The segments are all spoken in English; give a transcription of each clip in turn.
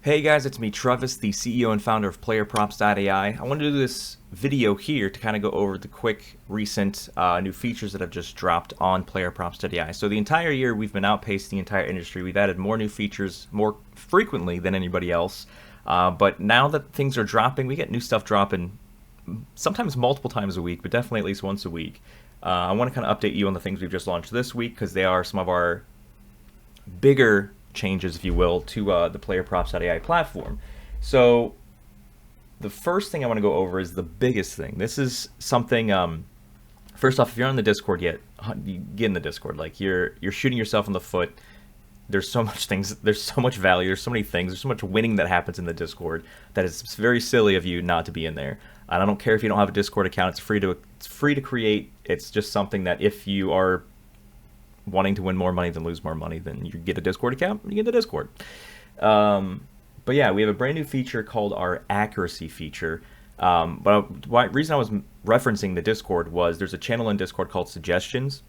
Hey guys, it's me, Travis, the CEO and founder of PlayerProps.ai. I wanted to do this video here to kind of go over the quick recent new features that have just dropped on PlayerProps.ai. So the entire year we've been outpacing the entire industry. We've added more new features more frequently than anybody else. But now that things are dropping, we get new stuff dropping sometimes multiple times a week, but definitely at least once a week. I want to kind of update you on the things we've just launched this week because they are some of our bigger changes, if you will, to the PlayerProps.ai platform. So the first thing I want to go over is the biggest thing. This is something, first off, if you're on the Discord yet, you get in the Discord. Like you're shooting yourself in the foot. There's so much things, there's so much value, there's so many things, there's so much winning that happens in the Discord that it's very silly of you not to be in there. And I don't care if you don't have a Discord account, it's free to create. It's just something that if you are wanting to win more money than lose more money, then you get a Discord account, you get the Discord. But yeah, we have a brand new feature called our accuracy feature. But the reason I was referencing the Discord was there's a channel in Discord called Suggestions.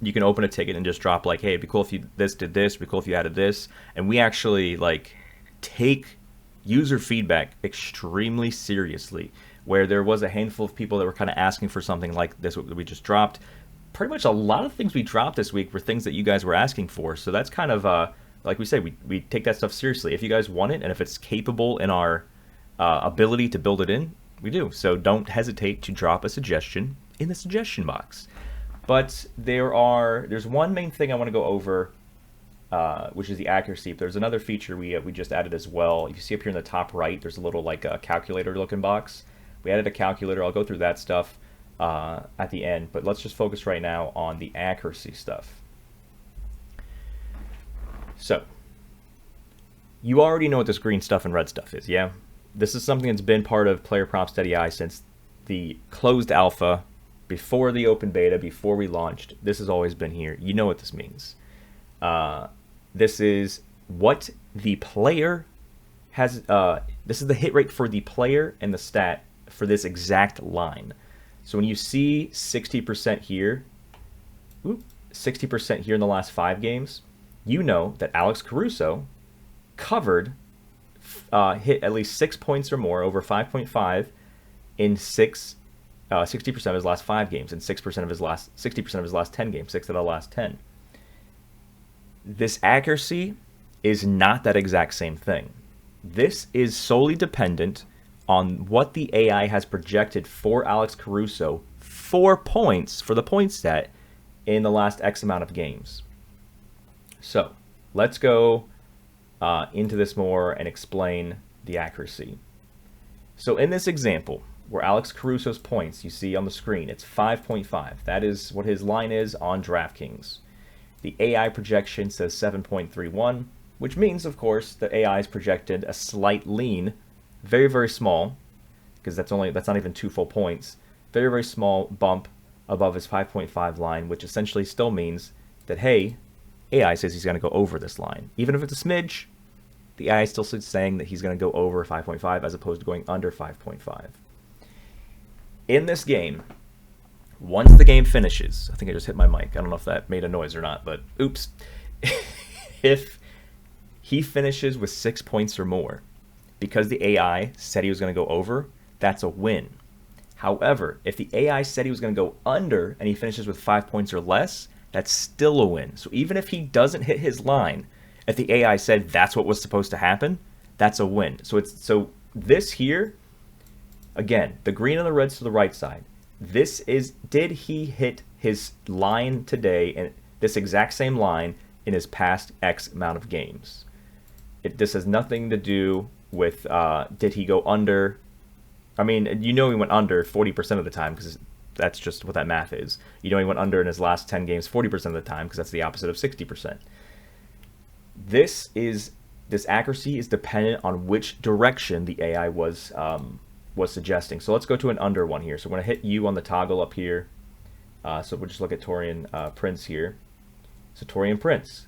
You can open a ticket and just drop like, hey, it'd be cool if you did this, it'd be cool if you added this. And we actually like take user feedback extremely seriously, where there was a handful of people that were kind of asking for something like this that we just dropped. Pretty much a lot of things we dropped this week were things that you guys were asking for. So that's kind of, like we say, we take that stuff seriously. If you guys want it and if it's capable in our ability to build it in, we do. So don't hesitate to drop a suggestion in the suggestion box. But there's one main thing I want to go over, which is the accuracy. There's another feature we just added as well. If you see up here in the top right, there's a little like a calculator looking box. We added a calculator. I'll go through that stuff at the end, but let's just focus right now on the accuracy stuff. So you already know what this green stuff and red stuff is, yeah? This is something that's been part of PlayerProps.ai since the closed alpha, before the open beta, before we launched. This has always been here. You know what this means. This is what the player has, this is the hit rate for the player and the stat for this exact line. So when you see 60% here, 60% here in the last 5 games, you know that Alex Caruso covered, hit at least 6 points or more, over 5.5 in 60% of his last 5 games, and 60% of his last 10 games, 6 out of the last 10. This accuracy is not that exact same thing. This is solely dependent on what the AI has projected for Alex Caruso, 4 points for the point stat in the last X amount of games. So let's go into this more and explain the accuracy. So in this example, where Alex Caruso's points you see on the screen, it's 5.5. That is what his line is on DraftKings. The AI projection says 7.31, which means, of course, the AI is projected a slight lean, very, very small, because that's not even 2 full points, very, very small bump above his 5.5 line, which essentially still means that, hey, AI says he's going to go over this line. Even if it's a smidge, the AI still saying that he's going to go over 5.5 as opposed to going under 5.5. In this game, once the game finishes, I think I just hit my mic. I don't know if that made a noise or not, but oops. If he finishes with 6 points or more, because the AI said he was going to go over, that's a win. However, if the AI said he was going to go under and he finishes with 5 points or less, that's still a win. So even if he doesn't hit his line, if the AI said that's what was supposed to happen, that's a win. So this here, again, the green and the red's to the right side. This is, did he hit his line today, and this exact same line in his past X amount of games? This has nothing to do with did he go under. I mean, you know he went under 40% of the time because that's just what that math is. You know he went under in his last 10 games 40% of the time because that's the opposite of 60%. This accuracy is dependent on which direction the AI was suggesting. So let's go to an under one here. So we're going to hit U on the toggle up here. So we'll just look at Torian Prince here. So Torian Prince,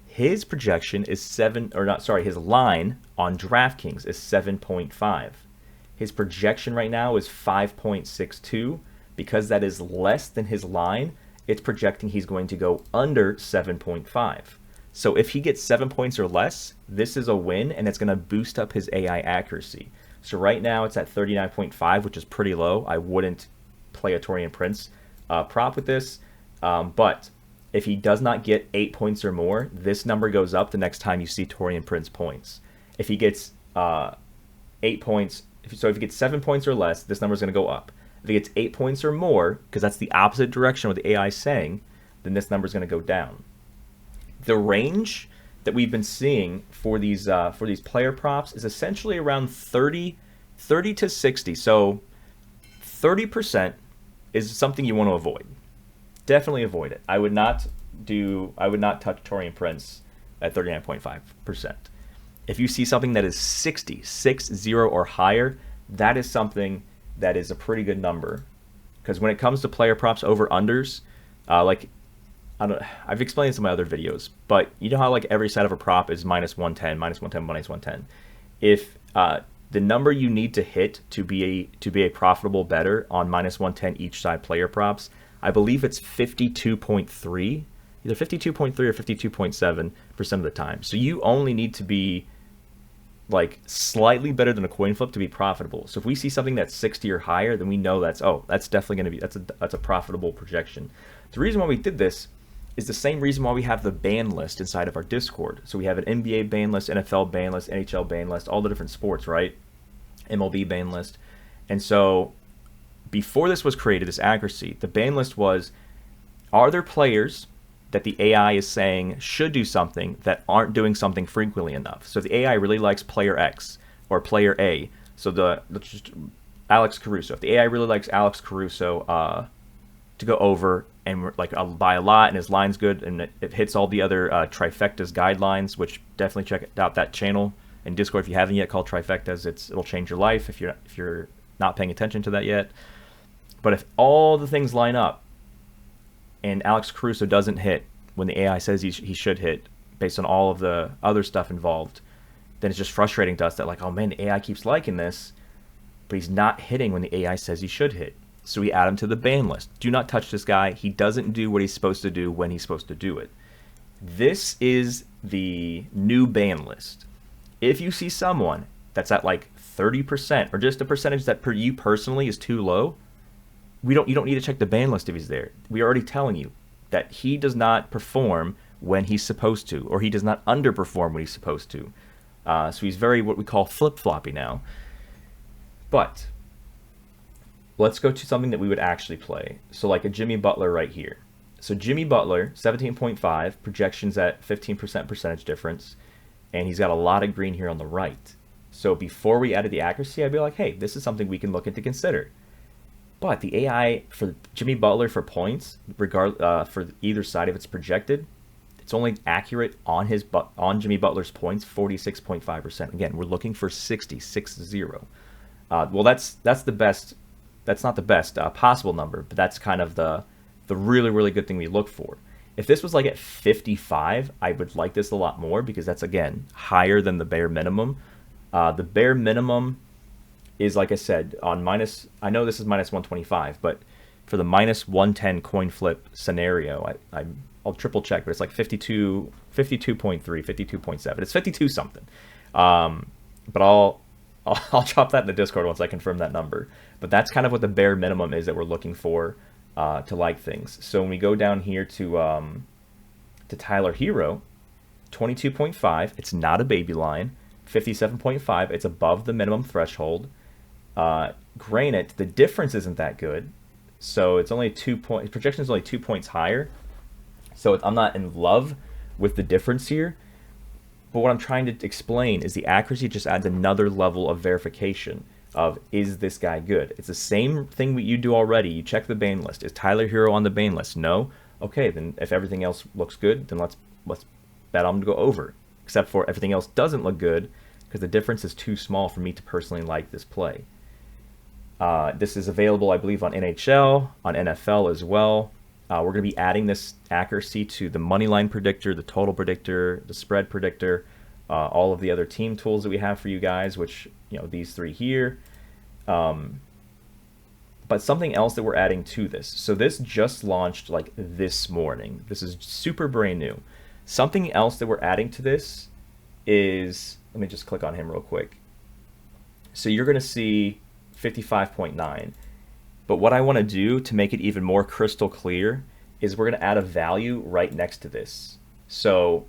his projection is his line on DraftKings is 7.5. His projection right now is 5.62. Because that is less than his line, it's projecting he's going to go under 7.5. So if he gets 7 points or less, this is a win, and it's going to boost up his AI accuracy. So right now it's at 39.5, which is pretty low. I wouldn't play a Torian Prince prop with this. But if he does not get 8 points or more, this number goes up the next time you see Torian Prince points. If he gets 8 points, so if he gets 7 points or less, this number is going to go up. If he gets 8 points or more, because that's the opposite direction of what the AI is saying, then this number is going to go down. The range that we've been seeing for these player props is essentially around 30 to 60. So 30% is something you want to avoid. Definitely avoid it. I would not touch Torian Prince at 39.5%. If you see something that is 60 or higher, that is something that is a pretty good number. Because when it comes to player props over unders, I've explained this in my other videos, but you know how like every side of a prop is minus 110, minus 110, minus 110. If the number you need to hit to be a profitable better on minus 110 each side player props, I believe it's 52.3, either 52.3 or 52.7% of the time. So you only need to be like slightly better than a coin flip to be profitable. So if we see something that's 60 or higher, then we know that's definitely going to be that's a profitable projection. The reason why we did this is the same reason why we have the ban list inside of our Discord. So we have an NBA ban list, NFL ban list, NHL ban list, all the different sports, right? MLB ban list. And so before this was created, this accuracy, the ban list was, are there players that the AI is saying should do something that aren't doing something frequently enough? So the AI really likes player X or player A. So Alex Caruso. If the AI really likes Alex Caruso to go over and like by a lot, and his line's good, and it hits all the other Trifecta's guidelines, which definitely check out that channel in Discord if you haven't yet, called Trifectas. It'll change your life if you're not paying attention to that yet. But if all the things line up and Alex Caruso doesn't hit when the AI says he should hit based on all of the other stuff involved, then it's just frustrating to us that like, oh man, the AI keeps liking this, but he's not hitting when the AI says he should hit. So we add him to the ban list. Do not touch this guy. He doesn't do what he's supposed to do when he's supposed to do it. This is the new ban list. If you see someone that's at like 30% or just a percentage that per you personally is too low, you don't need to check the ban list if he's there. We're already telling you that he does not perform when he's supposed to, or he does not underperform when he's supposed to. So he's very what we call flip-floppy now. But let's go to something that we would actually play. So like a Jimmy Butler right here. So Jimmy Butler, 17.5, projections at 15% percentage difference, and he's got a lot of green here on the right. So before we added the accuracy, I'd be like, hey, this is something we can look into consider. But the AI for Jimmy Butler for points, for either side if it's projected, it's only accurate on Jimmy Butler's points, 46.5%. Again, we're looking for 60. Well, that's the best. That's not the best possible number, but that's kind of the really, really good thing we look for. If this was like at 55, I would like this a lot more because that's, again, higher than the bare minimum. The bare minimum is, like I said, on minus, I know this is minus 125, but for the minus 110 coin flip scenario, I'll triple check, but it's like 52.3, 52.7. It's 52 something. But I'll drop that in the Discord once I confirm that number. But that's kind of what the bare minimum is that we're looking for to like things. So when we go down here to Tyler Herro, 22.5, it's not a baby line. 57.5, it's above the minimum threshold. Granted, the difference isn't that good. So it's only 2 points. Projection is only 2 points higher. So I'm not in love with the difference here. But what I'm trying to explain is the accuracy just adds another level of verification of, is this guy good? It's the same thing you do already. You check the ban list. Is Tyler Herro on the ban list? No? Okay, then if everything else looks good, then let's bet on him to go over. Except for everything else doesn't look good because the difference is too small for me to personally like this play. This is available, I believe, on NHL, on NFL as well. We're going to be adding this accuracy to the money line predictor, the total predictor, the spread predictor, all of the other team tools that we have for you guys, which, these three here. But something else that we're adding to this. So this just launched like this morning. This is super brand new. Something else that we're adding to this is, let me just click on him real quick. So you're going to see 55.9. But what I want to do to make it even more crystal clear is we're going to add a value right next to this. So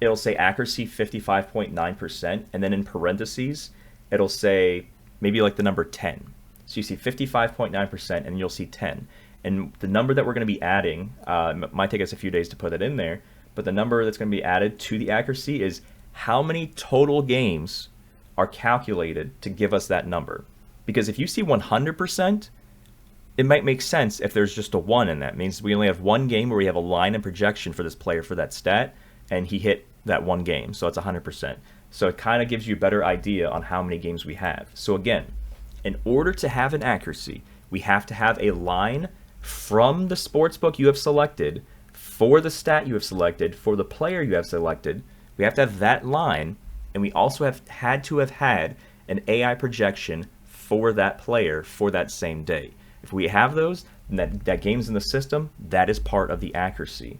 it'll say accuracy 55.9%, and then in parentheses, it'll say maybe like the number 10. So you see 55.9%, and you'll see 10. And the number that we're going to be adding, it might take us a few days to put it in there, but the number that's going to be added to the accuracy is how many total games are calculated to give us that number. Because if you see 100%, it might make sense if there's just a 1 in that. It means we only have one game where we have a line and projection for this player for that stat, and he hit that one game, so it's 100%. So it kind of gives you a better idea on how many games we have. So again, in order to have an accuracy, we have to have a line from the sportsbook you have selected, for the stat you have selected, for the player you have selected. We have to have that line, and we also have had to have had an AI projection for that player for that same day. If we have those, then that game's in the system, that is part of the accuracy.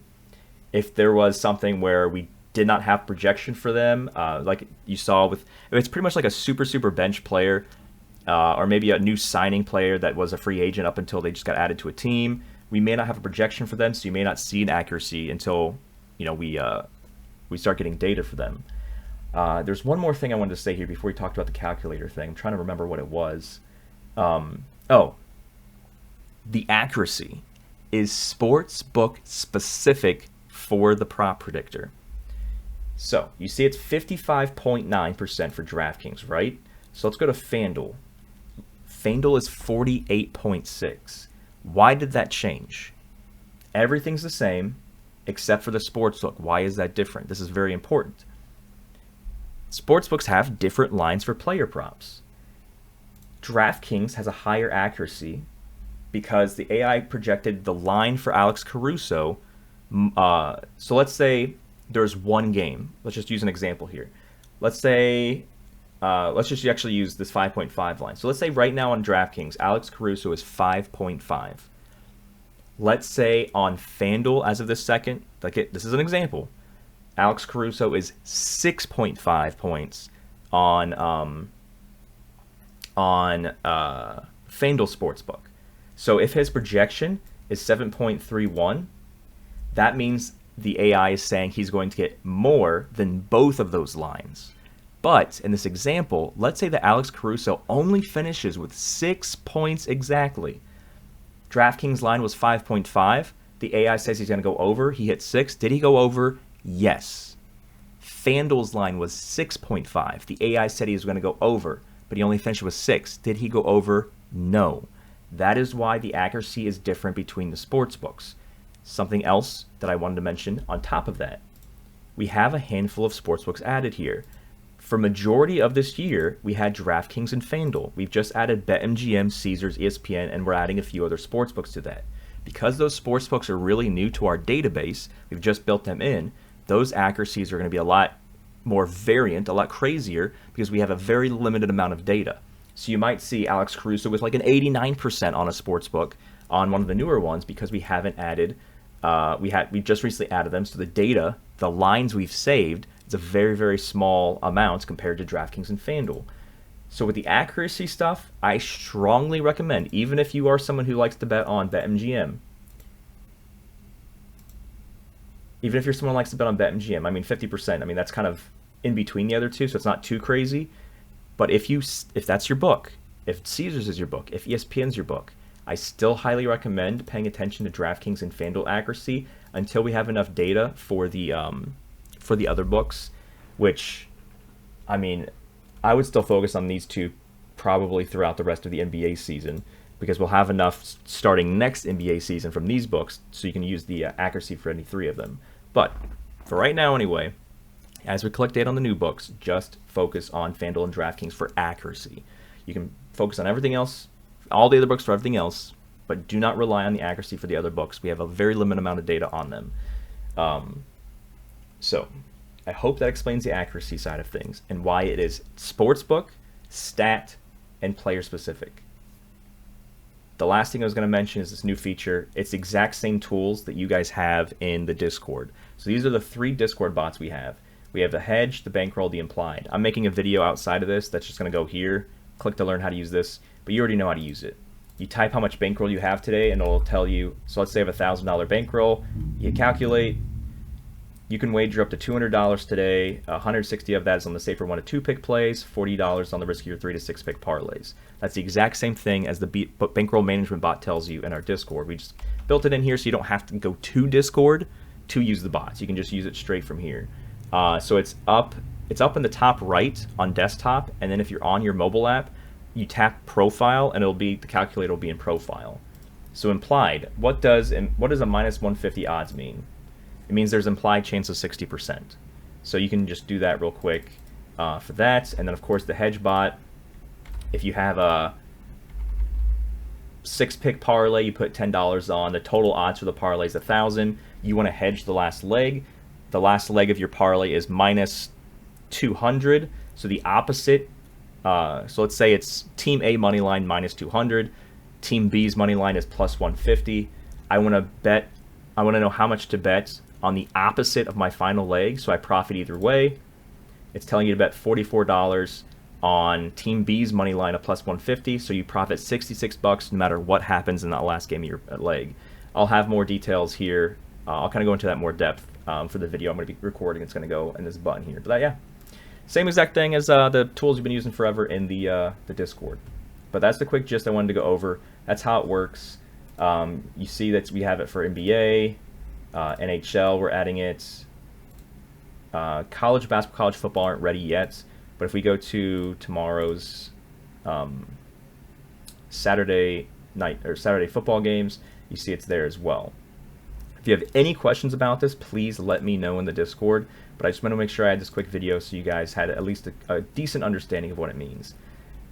If there was something where we did not have projection for them, like you saw with, it's pretty much like a super bench player, or maybe a new signing player that was a free agent up until they just got added to a team. We may not have a projection for them, so you may not see an accuracy until we start getting data for them. There's one more thing I wanted to say here before we talked about the calculator thing. I'm trying to remember what it was. The accuracy is sportsbook specific for the prop predictor. So you see it's 55.9% for DraftKings, right? So let's go to FanDuel. FanDuel is 48.6. Why did that change? Everything's the same except for the sportsbook. Why is that different? This is very important. Sportsbooks have different lines for player props. DraftKings has a higher accuracy because the AI projected the line for Alex Caruso. So let's say there's one game. Let's just use an example here. Let's say, let's just actually use this 5.5 line. So let's say right now on DraftKings, Alex Caruso is 5.5. Let's say on FanDuel, as of this second, this is an example, Alex Caruso is 6.5 points on FanDuel Sportsbook. So if his projection is 7.31, that means the AI is saying he's going to get more than both of those lines. But in this example, let's say that Alex Caruso only finishes with 6 points exactly. DraftKings line was 5.5. The AI says he's going to go over. He hit 6. Did he go over? Yes. FanDuel's line was 6.5. The AI said he was going to go over, but he only finished with 6. Did he go over? No. That is why the accuracy is different between the sports books. Something else that I wanted to mention on top of that, we have a handful of sportsbooks added here. For majority of this year, we had DraftKings and FanDuel. We've just added BetMGM, Caesars, ESPN, and we're adding a few other sportsbooks to that. Because those sportsbooks are really new to our database, we've just built them in, those accuracies are going to be a lot more variant, a lot crazier, because we have a very limited amount of data. So you might see Alex Caruso with like an 89% on a sportsbook on one of the newer ones because we haven't added, we just recently added them. So the data, the lines we've saved, it's a very small amount compared to DraftKings and FanDuel. So with the accuracy stuff, I strongly recommend, even if you are someone who likes to bet on BetMGM, even if you're someone who likes to bet on BetMGM, I mean 50%, I mean that's kind of in between the other two, so it's not too crazy. But if that's your book, if Caesars is your book, if ESPN's your book, I still highly recommend paying attention to DraftKings and FanDuel accuracy until we have enough data for the other books, which, I mean, I would still focus on these two probably throughout the rest of the NBA season because we'll have enough starting next NBA season from these books so you can use the accuracy for any three of them. But for right now anyway, as we collect data on the new books, just focus on FanDuel and DraftKings for accuracy. You can focus on everything else, all the other books for everything else, but do not rely on the accuracy for the other books. We have a very limited amount of data on them. So I hope that explains the accuracy side of things and why it is sportsbook, stat, and player specific. The last thing I was going to mention is this new feature. It's the exact same tools that you guys have in the Discord. So these are the 3 Discord bots we have. We have the hedge, the bankroll, the implied. I'm making a video outside of this that's just going to go here. Click to learn how to use this, but you already know how to use it. You type how much bankroll you have today, and it'll tell you. So let's say I have a $1,000 bankroll. You calculate. You can wager up to $200 today. 160 of that is on the safer 1 to 2 pick plays. $40 on the riskier 3 to 6 pick parlays. That's the exact same thing as the bankroll management bot tells you in our Discord. We just built it in here so you don't have to go to Discord to use the bots. You can just use it straight from here. So it's up in the top right on desktop, and then if you're on your mobile app, you tap profile, and the calculator will be in profile. So implied, what does a minus 150 odds mean? It means there's implied chance of 60%. So you can just do that real quick for that. And then, of course, the hedge bot. If you have a 6-pick parlay, you put $10 on. The total odds for the parlay is 1,000. You want to hedge the last leg. The last leg of your parlay is minus 200. So the opposite. So let's say it's Team A money line minus 200. Team B's money line is plus 150. I want to know how much to bet on the opposite of my final leg, so I profit either way. It's telling you to bet $44 on Team B's money line of plus 150, so you profit $66 no matter what happens in that last game of your leg. I'll have more details here. I'll kind of go into that more depth for the video I'm going to be recording. It's going to go in this button here. But yeah, same exact thing as the tools you've been using forever in the Discord. But that's the quick gist I wanted to go over. That's how it works. You see that we have it for NBA, NHL, we're adding it. College basketball, college football aren't ready yet. But if we go to tomorrow's Saturday night or Saturday football games, you see it's there as well. If you have any questions about this, please let me know in the Discord. But I just want to make sure I had this quick video so you guys had at least a decent understanding of what it means.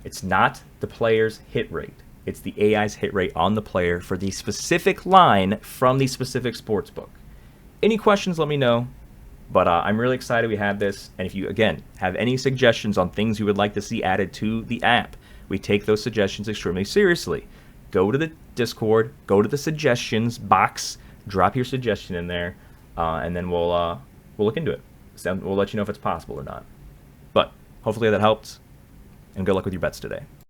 It's not the player's hit rate. It's the AI's hit rate on the player for the specific line from the specific sports book. Any questions, let me know. But I'm really excited we have this. And if you, again, have any suggestions on things you would like to see added to the app, we take those suggestions extremely seriously. Go to the Discord, go to the suggestions box, drop your suggestion in there, and then we'll look into it. So we'll let you know if it's possible or not. But hopefully that helped, and good luck with your bets today.